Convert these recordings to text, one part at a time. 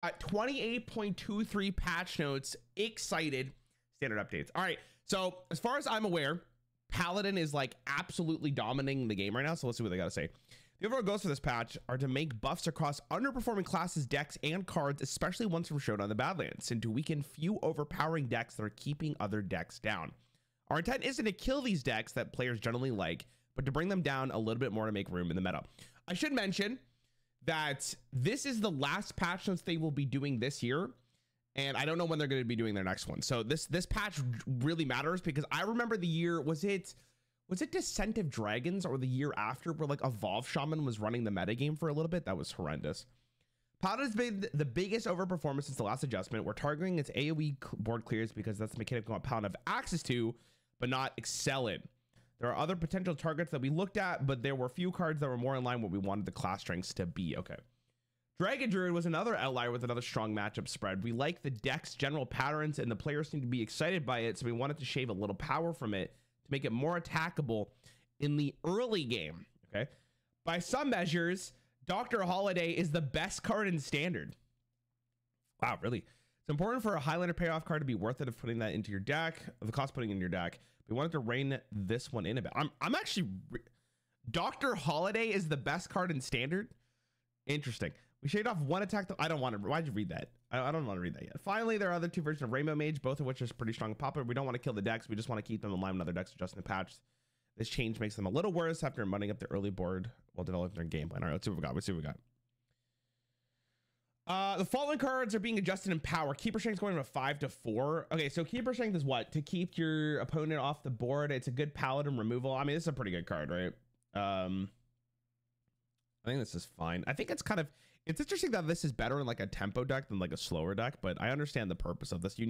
At 28.23 patch notes, excited. Standard updates. All right. So as far as I'm aware, Paladin is like absolutely dominating the game right now. So let's see what they got to say. The overall goals for this patch are to make buffs across underperforming classes, decks, and cards, especially ones from Showdown the Badlands, and to weaken few overpowering decks that are keeping other decks down. Our intent isn't to kill these decks that players generally like, but to bring them down a little bit more to make room in the meta. I should mention that this is the last patch notes they will be doing this year, and I don't know when they're going to be doing their next one. So this patch really matters because I remember the year, was it Descent of Dragons or the year after, where like Evolve Shaman was running the meta game for a little bit? That was horrendous. Paladin has been the biggest overperformance since the last adjustment. We're targeting its AoE board clears because that's the mechanic we want Paladin have access to, but not excel in. There are other potential targets that we looked at, but there were few cards that were more in line with what we wanted the class strengths to be. Okay. Dragon Druid was another outlier with another strong matchup spread. We like the deck's general patterns and the players seem to be excited by it, so we wanted to shave a little power from it to make it more attackable in the early game. Okay. By some measures, Dr. Holiday is the best card in Standard. Wow, really? It's important for a Highlander payoff card to be worth it of putting that into your deck, of the cost putting in your deck. We wanted to rein this one in a bit. I'm actually Dr. Holiday is the best card in Standard. Interesting. We shaved off one attack. I don't want to. Why'd you read that? I don't want to read that yet. Finally, there are other two versions of Rainbow Mage, both of which are pretty strong and popular. We don't want to kill the decks. We just want to keep them in line with other decks adjusting the patch. This change makes them a little worse after running up the early board while developing their game plan. All right, let's see what we got. Let's see what we got. The following cards are being adjusted in power. Keeper Strength is going from a 5 to 4. Okay, so Keeper Strength is what? To keep your opponent off the board. It's a good Paladin removal. I mean, this is a pretty good card, right? I think this is fine. I think it's kind of, it's interesting that this is better in like a tempo deck than like a slower deck, but I understand the purpose of this. You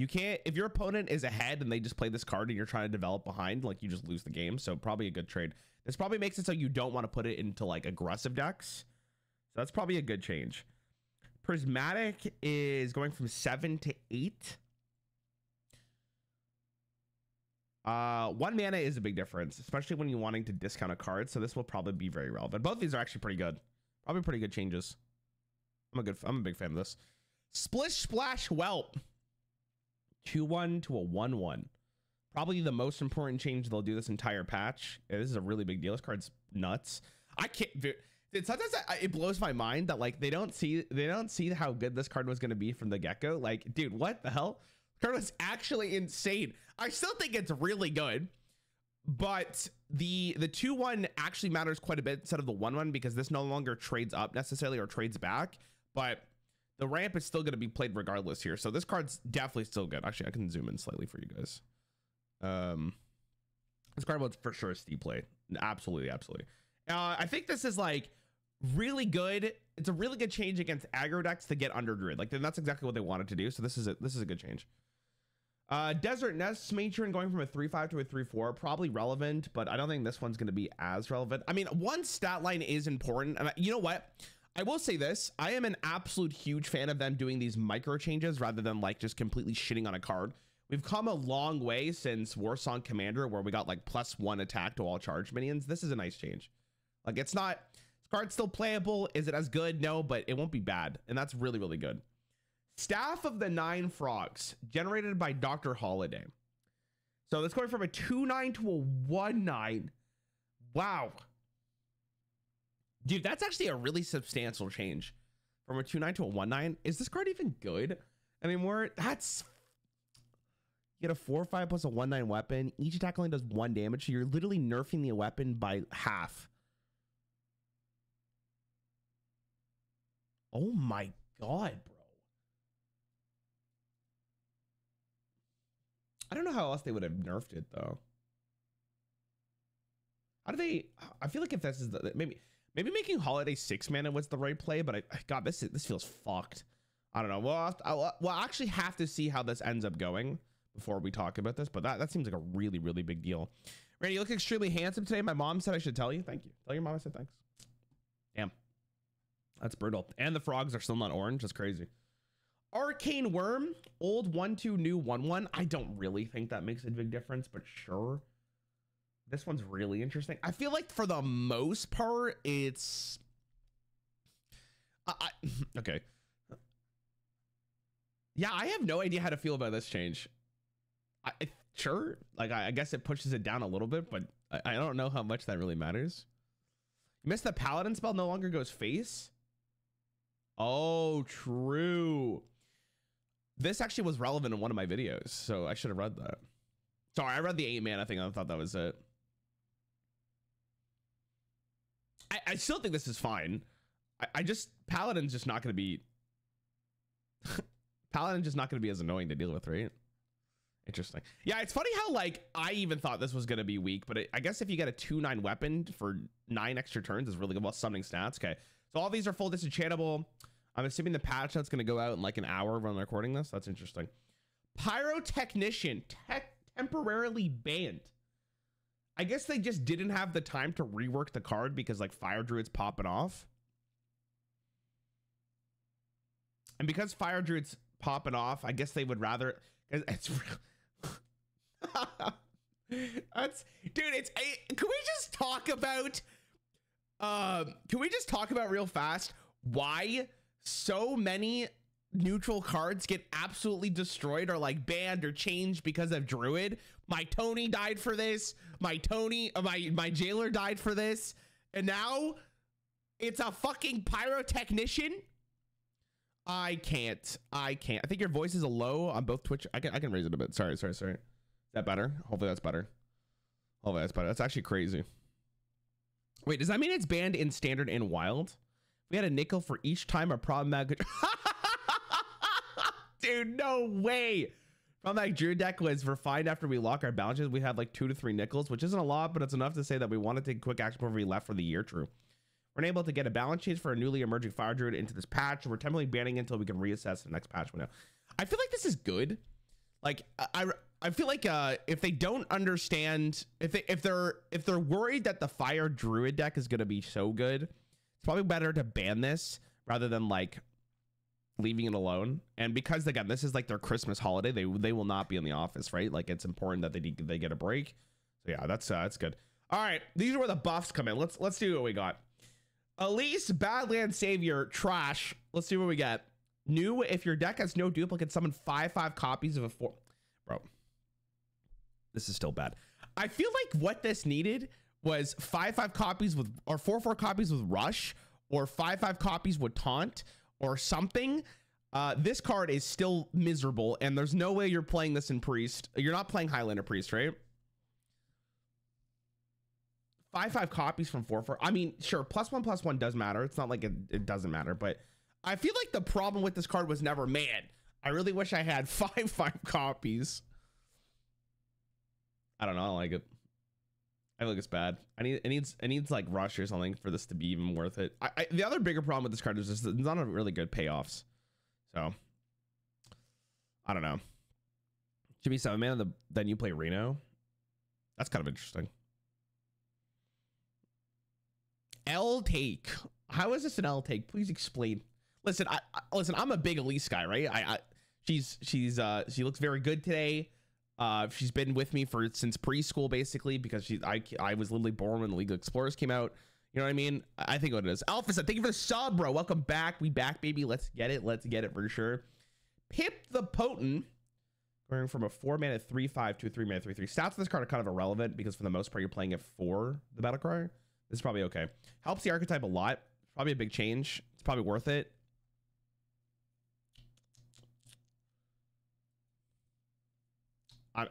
can't, if your opponent is ahead and they just play this card and you're trying to develop behind, like you just lose the game. So probably a good trade. This probably makes it so you don't want to put it into like aggressive decks. So that's probably a good change. Prismatic is going from 7 to 8. 1 mana is a big difference, especially when you're wanting to discount a card. So this will probably be very relevant. Both of these are actually pretty good. Probably pretty good changes. I'm a big fan of this. Splish Splash Whelp. 2/1 to a 1/1. Probably the most important change they'll do this entire patch. Yeah, this is a really big deal. This card's nuts. I can't. Sometimes it blows my mind that like they don't see how good this card was going to be from the get-go. Like, dude, what the hell? The card was actually insane. I still think it's really good, but the 2/1 actually matters quite a bit instead of the 1/1 because this no longer trades up necessarily or trades back, but the ramp is still going to be played regardless here. So this card's definitely still good. Actually, I can zoom in slightly for you guys. This card was for sure a steep play. Absolutely. I think this is like really good. It's a really good change against aggro decks to get under Druid. Like, that's exactly what they wanted to do. So this is a good change. Desert Nest Matron going from a 3/5 to a 3/4, probably relevant, but I don't think this one's going to be as relevant. I mean, one stat line is important. And you know what? I will say this. I am an absolute huge fan of them doing these micro changes rather than like just completely shitting on a card. We've come a long way since Warsong Commander, where we got like +1 attack to all charged minions. This is a nice change. Like, it's not, this card's still playable. Is it as good? No, but it won't be bad. And that's really, really good. Staff of the 9 Frogs, generated by Dr. Holiday. So that's going from a 2/9 to a 1/9. Wow. Dude, that's actually a really substantial change. From a 2/9 to a 1/9. Is this card even good anymore? That's, you get a 4/5 plus a 1/9 weapon. Each attack only does 1 damage. So you're literally nerfing the weapon by half. Oh my God, bro. I don't know how else they would have nerfed it though. How do they? I feel like if this is the, maybe making Holiday 6 mana was the right play, but God, this feels fucked. I don't know. We'll actually have to see how this ends up going before we talk about this, but that seems like a really, really big deal. Randy, you look extremely handsome today. My mom said I should tell you. Thank you. Tell your mom I said thanks. Damn. That's brutal. And the frogs are still not orange. That's crazy. Arcane Worm, old 1/2, new 1/1. I don't really think that makes a big difference, but sure. This one's really interesting. I feel like for the most part, it's... okay. Yeah, I have no idea how to feel about this change. Sure, like I guess it pushes it down a little bit, but I don't know how much that really matters. You missed the paladin spell no longer goes face. Oh, true. This actually was relevant in one of my videos, so I should have read that. Sorry, I read the 8 mana thing. I thought that was it. I still think this is fine. I just paladin's just not going to be paladin's just not going to be as annoying to deal with, right? Interesting. Yeah, it's funny how like I even thought this was going to be weak, but I guess if you get a 2/9 weapon for 9 extra turns is really good. Well, summoning stats. Okay, so all these are full disenchantable. I'm assuming the patch note's going to go out in like an hour when I'm recording this. That's interesting. Pyrotechnician temporarily banned. I guess they just didn't have the time to rework the card because like Fire Druid's popping off. And because Fire Druid's popping off, I guess they would rather... It's real. That's... Dude, it's... Can we just talk about... Can we just talk about real fast why so many neutral cards get absolutely destroyed or like banned or changed because of Druid? My Tony died for this. My Jailer died for this. And now it's a fucking Pyrotechnician. I can't. I think your voice is a low on both Twitch. I can raise it a bit. Sorry. Is that better? Hopefully that's better. Hopefully that's better. That's actually crazy. Wait, does that mean it's banned in standard and wild? We had a nickel for each time a problematic... Dude, no way. Problematic Druid deck was refined after we lock our balances. We had like 2 to 3 nickels, which isn't a lot, but it's enough to say that we want to take quick action before we left for the year. True. We're unable to get a balance change for a newly emerging Fire Druid into this patch. We're temporarily banning it until we can reassess the next patch window. I feel like this is good. Like I feel like if they don't understand, if they're worried that the Fire Druid deck is going to be so good, it's probably better to ban this rather than like leaving it alone. And because again, this is like their Christmas holiday, they will not be in the office, right? Like it's important that they get a break. So yeah, that's good. All right, these are where the buffs come in. Let's do what we got. Elise, Badland Savior, trash. Let's see what we get. New, if your deck has no duplicate, summon 5/5 copies of a 4. Bro, this is still bad. I feel like what this needed was 5/5 copies with, or 4/4 copies with Rush, or 5/5 copies with Taunt, or something. This card is still miserable, and there's no way you're playing this in Priest. You're not playing Highlander Priest, right? 5/5 copies from 4/4. I mean, sure, +1/+1 does matter. It's not like it doesn't matter, but I feel like the problem with this card was never, man, I really wish I had 5/5 copies. I don't know. I don't like it. I feel like it's bad. It needs like Rush or something for this to be even worth it. The other bigger problem with this card is just it's not a really good payoffs. So I don't know. Should be 7 mana. Then you play Reno. That's kind of interesting. L take. How is this an L take? Please explain. Listen, listen. I'm a big Elise guy, right? She looks very good today. She's been with me since preschool, basically, because I was literally born when the League of Explorers came out. You know what I mean? I think what it is. Alpha said, thank you for the sub, bro. Welcome back. We back, baby. Let's get it. Let's get it for sure. Pip the Potent, going from a 4 mana 3/5 to a 3 mana 3/3. Stats of this card are kind of irrelevant because for the most part you're playing it for the battle cry. This is probably okay. Helps the archetype a lot. Probably a big change. It's probably worth it.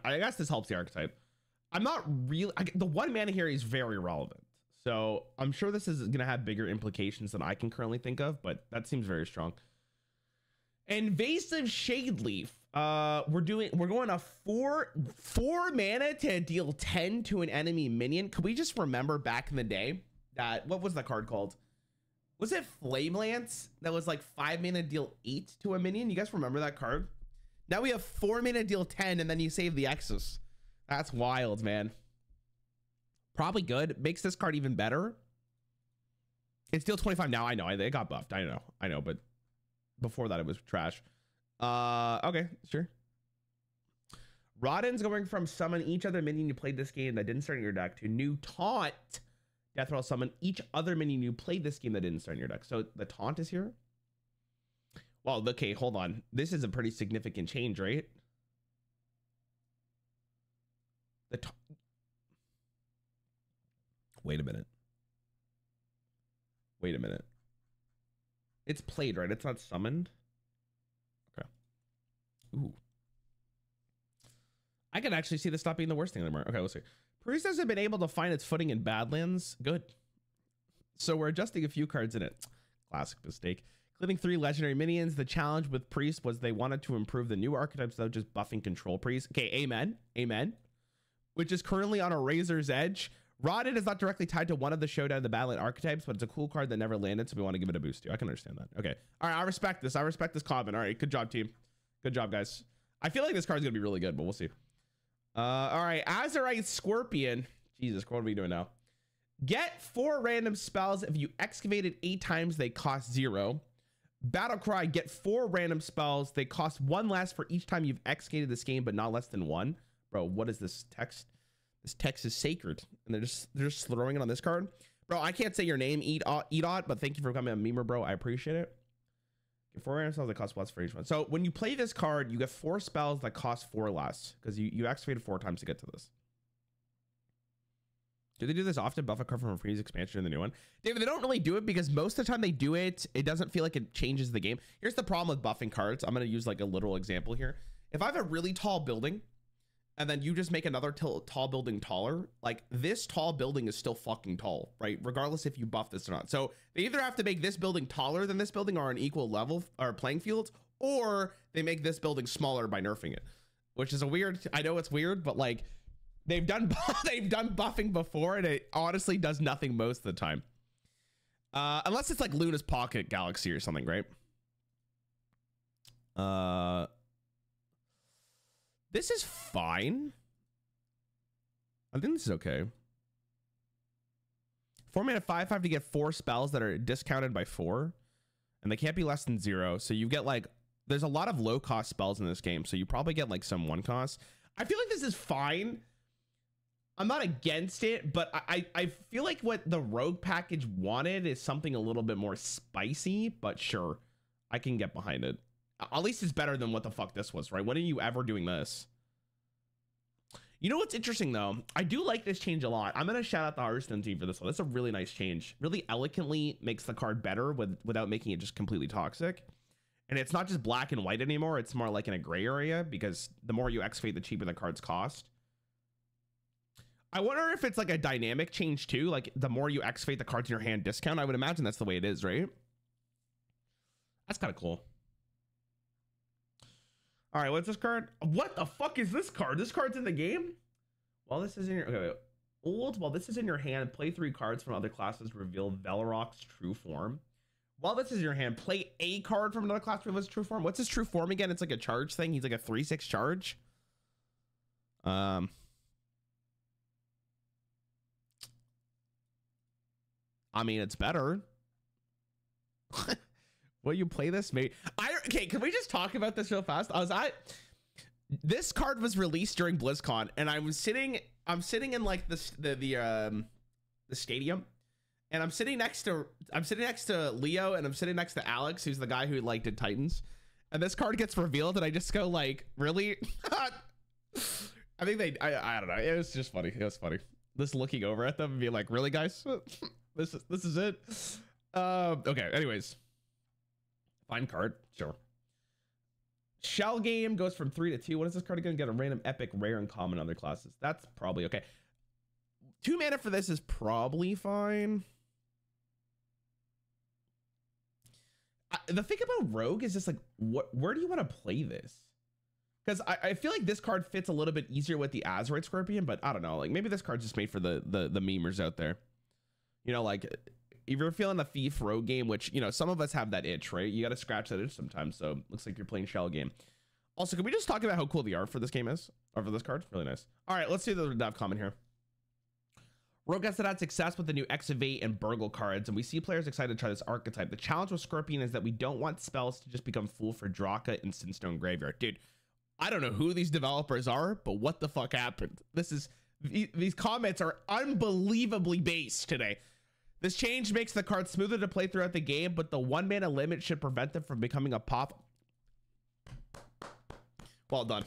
I guess this helps the archetype. I'm not really... the 1 mana here is very relevant. So I'm sure this is going to have bigger implications than I can currently think of, but that seems very strong. Invasive Shadeleaf. We're going a 4 mana to deal 10 to an enemy minion. Could we just remember back in the day that... What was that card called? Was it Flame Lance? That was like 5 mana deal 8 to a minion. You guys remember that card? Now we have 4 mana deal 10 and then you save the Exos. That's wild, man. Probably good. Makes this card even better. It's deal 25 now. I know. It got buffed. I know. But before that, it was trash. Okay, sure. Rarran's going from summon each other minion you played this game that didn't start in your deck to new Taunt. Death Roll summon each other minion you played this game that didn't start in your deck. So the Taunt is here. Well, okay, hold on. This is a pretty significant change, right? Wait a minute. Wait a minute. It's played, right? It's not summoned. Okay. Ooh. I can actually see this not being the worst thing anymore. Okay, let's see. Priest hasn't been able to find its footing in Badlands. Good. So we're adjusting a few cards in it. Classic mistake. Including 3 legendary minions. The challenge with Priest was they wanted to improve the new archetypes without just buffing control Priest. Okay, amen. Amen. Which is currently on a razor's edge. Rotted is not directly tied to one of the Showdown the Badland archetypes, but it's a cool card that never landed, so we want to give it a boost to. I can understand that. Okay. All right, I respect this. I respect this comment. All right, good job, team. Good job, guys. I feel like this card's going to be really good, but we'll see. All right, Azurite Scorpion. Jesus, what are we doing now? Get 4 random spells. If you excavate it 8 times, they cost 0. Battlecry, get 4 random spells. They cost 1 less for each time you've excavated this game, but not less than 1. Bro, what is this text? This text is sacred, and they're just throwing it on this card. Bro, I can't say your name, Edot, but thank you for coming on Memer, bro. I appreciate it. Get 4 random spells that cost less for each one. So when you play this card, you get 4 spells that cost 4 less because you excavated 4 times to get to this. Do they do this often? Buff a card from a freeze expansion in the new one? David, they don't really do it because most of the time they do it, it doesn't feel like it changes the game. Here's the problem with buffing cards. I'm going to use like a literal example here. If I have a really tall building and then you just make another tall building taller, like this tall building is still fucking tall, right? Regardless if you buff this or not. So they either have to make this building taller than this building or an equal level or playing fields, or they make this building smaller by nerfing it, which is a weird, I know it's weird, but like, they've done buffing before, and it honestly does nothing most of the time. Unless it's like Luna's Pocket Galaxy or something, right? This is fine. I think this is okay. 4 mana 5/5 to get 4 spells that are discounted by 4, and they can't be less than 0. So you get like, there's a lot of low cost spells in this game, so you probably get like some 1 cost. I feel like this is fine. I'm not against it, but I feel like what the rogue package wanted is something a little bit more spicy, but sure, I can get behind it. At least it's better than what the fuck this was, right? When are you ever doing this? You know what's interesting though? I do like this change a lot. I'm going to shout out the Hearthstone team for this one. That's a really nice change. Really eloquently makes the card better without making it just completely toxic. And it's not just black and white anymore. It's more like in a gray area because the more you excavate, the cheaper the cards cost. I wonder if it's like a dynamic change too. Like the more you excavate, the cards in your hand discount. I would imagine that's the way it is, right? That's kind of cool. All right, what's this card? What the fuck is this card? This card's in the game? Well, this is in your... Okay, wait. Old, while this is in your hand, play 3 cards from other classes to reveal Velorok's true form. While this is in your hand, play a card from another class to reveal his true form. What's his true form again? It's like a charge thing. He's like a 3/6 charge. I mean, it's better. Will you play this? Maybe. Okay, can we just talk about this real fast? This card was released during BlizzCon, and I'm sitting in like the stadium, and I'm sitting next to Leo, and I'm sitting next to Alex, who's the guy who like did Titans, and this card gets revealed, and I just go like, really? I think I don't know. It was just funny. It was funny. Just looking over at them and being like, really, guys? This is it. Okay. Anyways, fine card, sure. Shell Game goes from 3 to 2. What is this card again? Get a random epic rare and common other classes. That's probably okay. 2 mana for this is probably fine. The thing about Rogue is just like, where do you want to play this? Because I feel like this card fits a little bit easier with the Azurite Scorpion, but I don't know. Like maybe this card's just made for the memers out there. You know, like if you're feeling the Thief Rogue game, which, you know, some of us have that itch, right? You got to scratch that itch sometimes. So looks like you're playing Shell Game. Also, can we just talk about how cool the art for this game is? Or for this card? Really nice. All right, let's see the dev comment here. Rogue has had success with the new Excavate and Burgle cards, and we see players excited to try this archetype. The challenge with Scorpion is that we don't want spells to just become Fool for Draka and Sinstone Graveyard. Dude, I don't know who these developers are, but what the fuck happened? These comments are unbelievably based today. This change makes the card smoother to play throughout the game, but the 1 mana limit should prevent them from becoming a pop. Well done.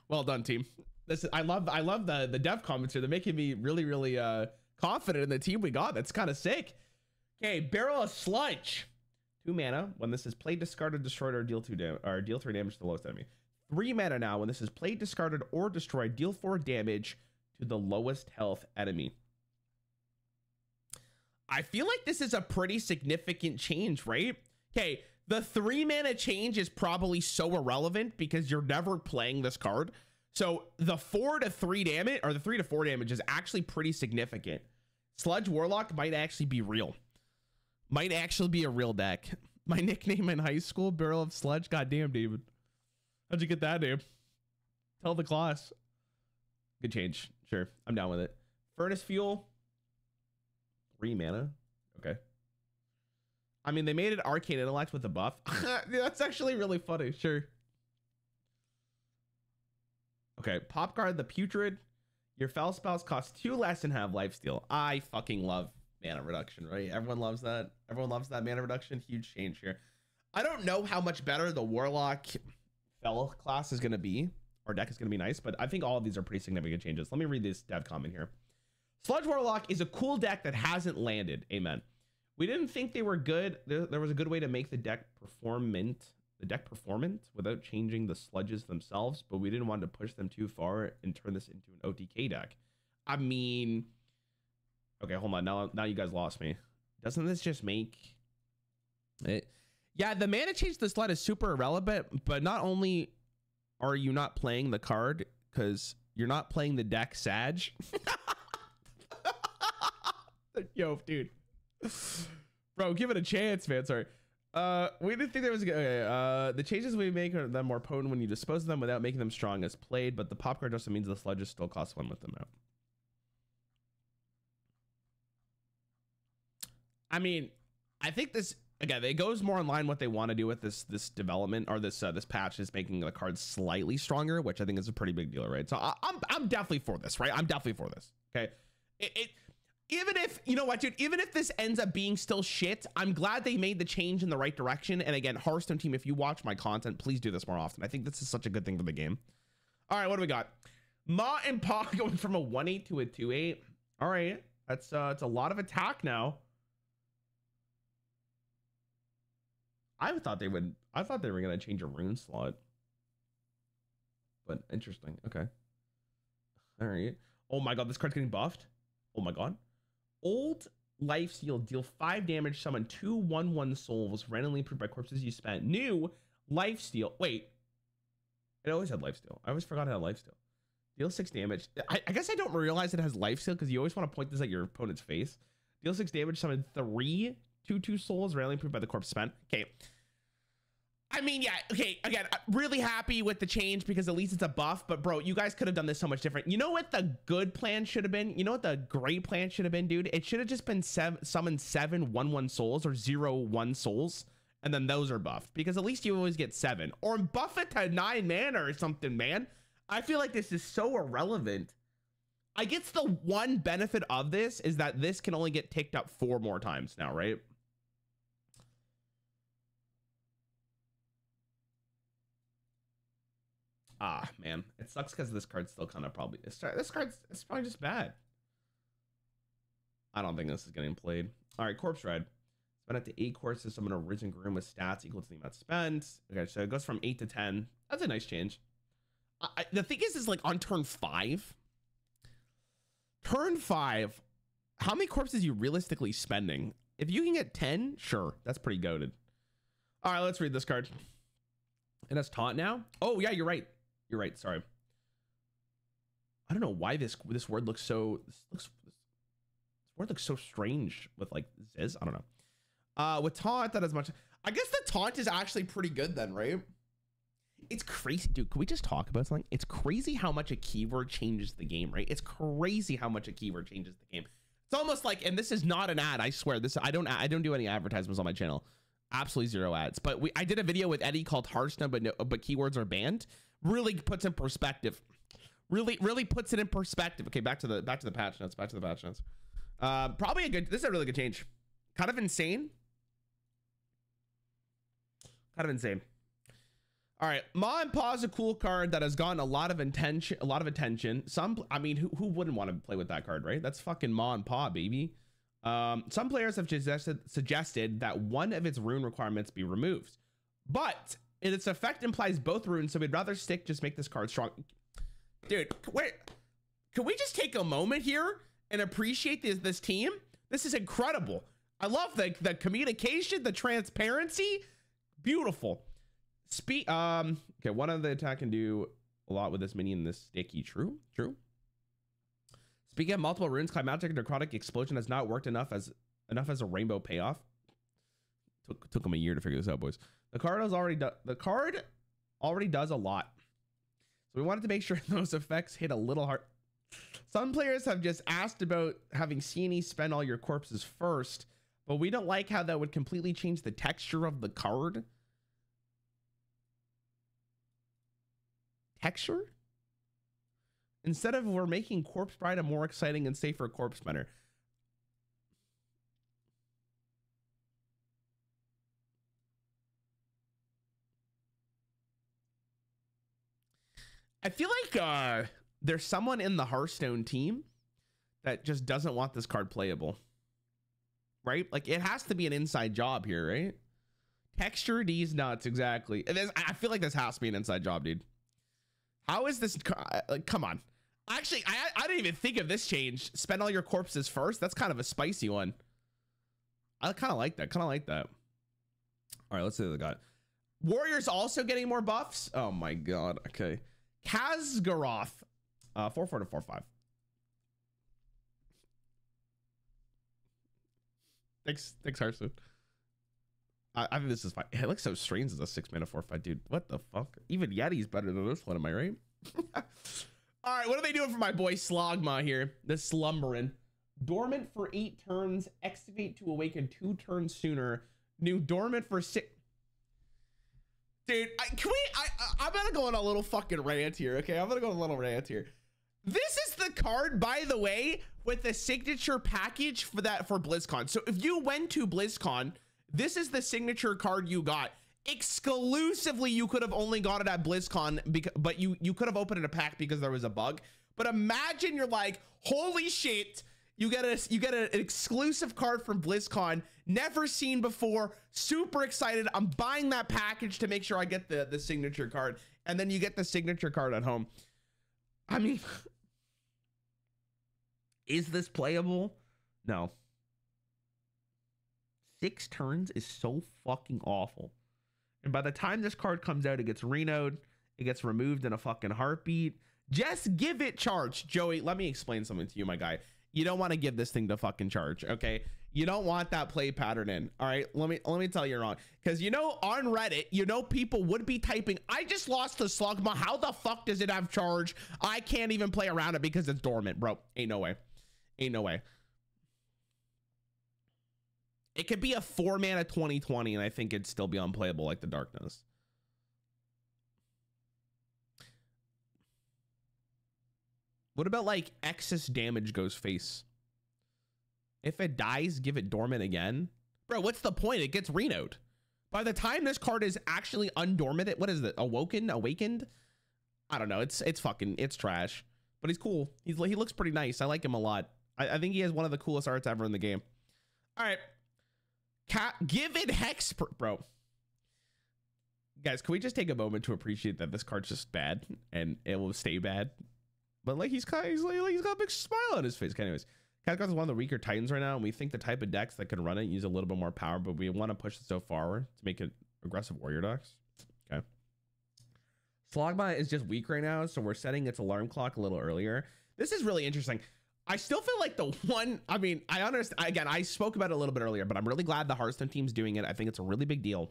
Well done, team. This is, I love the dev comments here. They're making me really confident in the team we got. That's kind of sick. Okay, Barrel of Sludge. 2 mana. When this is played, discarded, destroyed, or deal 2 damage, or deal 3 damage to the lowest enemy. 3 mana now. When this is played, discarded, or destroyed, deal 4 damage to the lowest health enemy. I feel like this is a pretty significant change, right? Okay, the 3 mana change is probably so irrelevant because you're never playing this card. So the 4 to 3 damage, or the 3 to 4 damage, is actually pretty significant. Sludge Warlock might actually be real. Might actually be a real deck. My nickname in high school, Barrel of Sludge. Goddamn, David. How'd you get that name? Tell the class. Good change. Sure, I'm down with it. Furnace Fuel. 3 mana. Okay. I mean, they made it Arcane Intellect with a buff. That's actually really funny. Sure. Okay. Pop Guard the Putrid. Your fell spells cost 2 less and have lifesteal. I fucking love mana reduction, right? Everyone loves that. Everyone loves that mana reduction. Huge change here. I don't know how much better the Warlock Fell class is going to be. Or deck is going to be nice, but I think all of these are pretty significant changes. Let me read this dev comment here. Sludge Warlock is a cool deck that hasn't landed. Amen. We didn't think they were good. There was a good way to make the deck performant without changing the sludges themselves, but we didn't want to push them too far and turn this into an OTK deck. I mean, okay, hold on. Now you guys lost me. Doesn't this just make it? Yeah, the mana change to the slot is super irrelevant, but not only are you not playing the card, because you're not playing the deck Sag. Yo, dude. Bro, give it a chance, man. Sorry. We didn't think there was a okay, the changes we make are them more potent when you dispose of them without making them strong as played, but the pop card also means the sludges still cost 1 with them out. I mean, I think this again, it goes more in line what they want to do with this development, or this patch is making the cards slightly stronger, which I think is a pretty big deal, right? So I'm definitely for this, right? I'm definitely for this. Okay. Even if, you know what, dude, even if this ends up being still shit, I'm glad they made the change in the right direction. And again, Hearthstone team, if you watch my content, please do this more often. I think this is such a good thing for the game. All right, what do we got? Ma and Pa going from a 1/8 to a 2/8. All right, that's it's a lot of attack now. I thought they were gonna change a rune slot, but interesting. Okay. All right. Oh my god, this card's getting buffed. Oh my god. Old Lifesteal, deal 5 damage, summon 2 1/1 souls randomly improved by corpses you spent. New Lifesteal. Wait, it always had Lifesteal. I always forgot it had Lifesteal. Deal 6 damage. I guess I don't realize it has Lifesteal because you always want to point this at your opponent's face. Deal 6 damage, summon 3 2/2 souls randomly improved by the corpse spent. Okay. I mean, yeah, okay, again, I'm really happy with the change because at least it's a buff, but bro, you guys could have done this so much different. You know what the good plan should have been? You know what the great plan should have been, dude? It should have just been summon 7 1/1 souls or 0/1 souls, and then those are buffed, because at least you always get 7. Or buff it to 9 mana or something, man. I feel like this is so irrelevant. I guess the one benefit of this is that this can only get ticked up 4 more times now, right? Ah, man, it sucks because this card's still kind of probably it's probably just bad. I don't think this is getting played. All right, Corpse Ride. Spend up to 8 courses, summon a Risen Groom with stats equal to the amount spent. Okay, so it goes from 8 to 10. That's a nice change. The thing is like on turn 5. Turn 5, how many corpses are you realistically spending? If you can get 10, sure, that's pretty goated. All right, let's read this card. It has Taunt now. Oh yeah, you're right. You're right. Sorry. I don't know why this word looks so. This word looks so strange with like Ziz. I don't know. With Taunt, that as much. I guess the Taunt is actually pretty good then, right? It's crazy, dude. Can we just talk about something? It's crazy how much a keyword changes the game, right? It's crazy how much a keyword changes the game. It's almost like, and this is not an ad. I swear, this I don't do any advertisements on my channel. Absolutely 0 ads. But I did a video with Eddie called Hearthstone, but keywords are banned. Really puts in perspective. Really puts it in perspective. Okay, back to the patch notes. Back to the patch notes. Probably this is a really good change. Kind of insane. Kind of insane. All right, Ma and Pa is a cool card that has gotten a lot of attention. I mean, who wouldn't want to play with that card, right? That's fucking Ma and Pa, baby. Some players have suggested that one of its rune requirements be removed, but its effect implies both runes, so we'd rather just make this card strong. Dude, wait, can we just take a moment here and appreciate this team? This is incredible. I love the communication, the transparency. Beautiful. Okay, one of the attack can do a lot with this minion, this sticky. True. Speaking of multiple runes, climatic necrotic explosion has not worked enough as a rainbow payoff. Took him a year to figure this out, boys. The card already does a lot, so we wanted to make sure those effects hit a little hard. Some players have just asked about having C&E spend all your corpses first, but we don't like how that would completely change the texture of the card. Texture? Instead of we're making Corpse Bride a more exciting and safer corpse spinner. I feel like there's someone in the Hearthstone team that just doesn't want this card playable, right? Like it has to be an inside job here, right? Texture these nuts, exactly. I feel like this has to be an inside job, dude. How is this? Like, come on. Actually, I didn't even think of this change. Spend all your corpses first. That's kind of a spicy one. I kind of like that. All right, let's see what we got. Warriors also getting more buffs. Oh my god. Okay. Kazgaroth. 4/4 to 4/5. Thanks, Hearthstone. I think this is fine. It looks so strange as a 6-mana 4/5, dude. What the fuck? Even Yeti's better than this one, am I right? All right, what are they doing for my boy Slogma here? The Slumberin. Dormant for 8 turns. Activate to awaken 2 turns sooner. New dormant for 6. Dude, I'm gonna go on a little fucking rant here, okay? I'm gonna go on a little rant here. This is the card, by the way, with the signature package for BlizzCon. So if you went to BlizzCon, this is the signature card you got. Exclusively, you could have only got it at BlizzCon, but you could have opened a pack because there was a bug. But imagine you're like, holy shit, you get an exclusive card from BlizzCon, never seen before, super excited. I'm buying that package to make sure I get the signature card, and then you get the signature card at home. I mean, is this playable? No. 6 turns is so fucking awful. And by the time this card comes out, it gets renowed. It gets removed in a fucking heartbeat. Just give it charge. Joey, let me explain something to you, my guy. You don't want to give this thing to fucking charge, okay? You don't want that play pattern in, all right? Let me tell you wrong. Because, you know, on Reddit, you know, people would be typing, I just lost the Slugma. How the fuck does it have charge? I can't even play around it because it's dormant, bro. Ain't no way. Ain't no way. It could be a 4-mana 20/20, and I think it'd still be unplayable like the Darkness. What about like excess damage goes face? If it dies, give it dormant again. Bro, what's the point? It gets renowed. By the time this card is actually undormant, what is it? Awakened? I don't know. It's trash. But he's cool. He looks pretty nice. I like him a lot. I think he has one of the coolest arts ever in the game. All right. Give it Hex, bro. Guys, can we just take a moment to appreciate that this card's just bad and it will stay bad? But like he's got a big smile on his face. Anyways, Kazgaroth is one of the weaker Titans right now, and we think the type of decks that can run it use a little bit more power, but we want to push it so far to make it aggressive warrior decks. Okay. Slogma is just weak right now, so we're setting its alarm clock a little earlier. This is really interesting. I still feel like the one, I mean, I understand, again, I spoke about it a little bit earlier, but I'm really glad the Hearthstone team's doing it. I think it's a really big deal.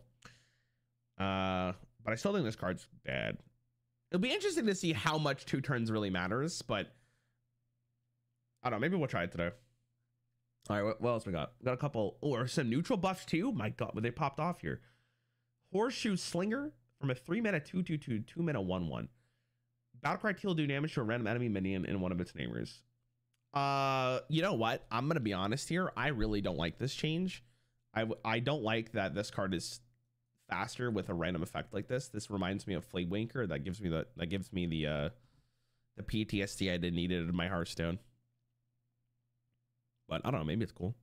But I still think this card's bad. It'll be interesting to see how much 2 turns really matters, but I don't know, maybe we'll try it today. All right, what else we got? We got a couple, or some neutral buffs too. My God, they popped off here. Horseshoe Slinger from a 3-mana 2/2/2, 2-mana 1/1. Battlecry will do damage to a random enemy minion in one of its neighbors. You know what? I'm gonna be honest here. I really don't like this change. I don't like that this card is faster with a random effect like this. This reminds me of Flamewanker. That gives me the PTSD I didn't need it in my Hearthstone. But I don't know, maybe it's cool.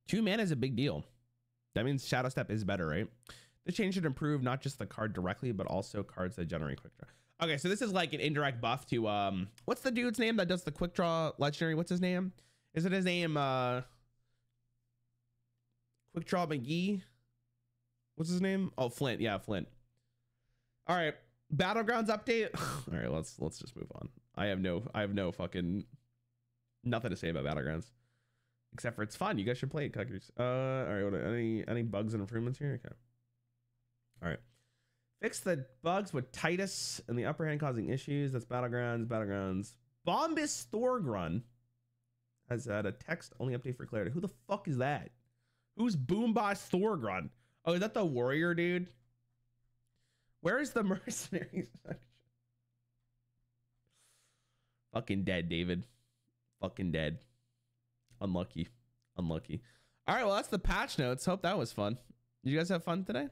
2 mana is a big deal. That means Shadow Step is better, right? This change should improve not just the card directly, but also cards that generate quick draw. Okay, so this is like an indirect buff to what's the dude's name that does the quick draw legendary? What's his name? Is it his name Quick Draw McGee? What's his name? Oh, Flint. Yeah, Flint. All right. Battlegrounds update. All right, let's just move on. I have no fucking nothing to say about Battlegrounds. Except for it's fun. You guys should play it, Cuckers. All right, any bugs and improvements here? Okay. All right. Fix the bugs with Titus and the upper hand causing issues. That's Battlegrounds. Bombus Thorgrun has had a text only update for clarity. Who the fuck is that? Who's Boomboss Thorgrun? Oh, is that the warrior dude? Where is the mercenaries section? Fucking dead, David. Fucking dead. Unlucky. All right, well, that's the patch notes. Hope that was fun. Did you guys have fun today?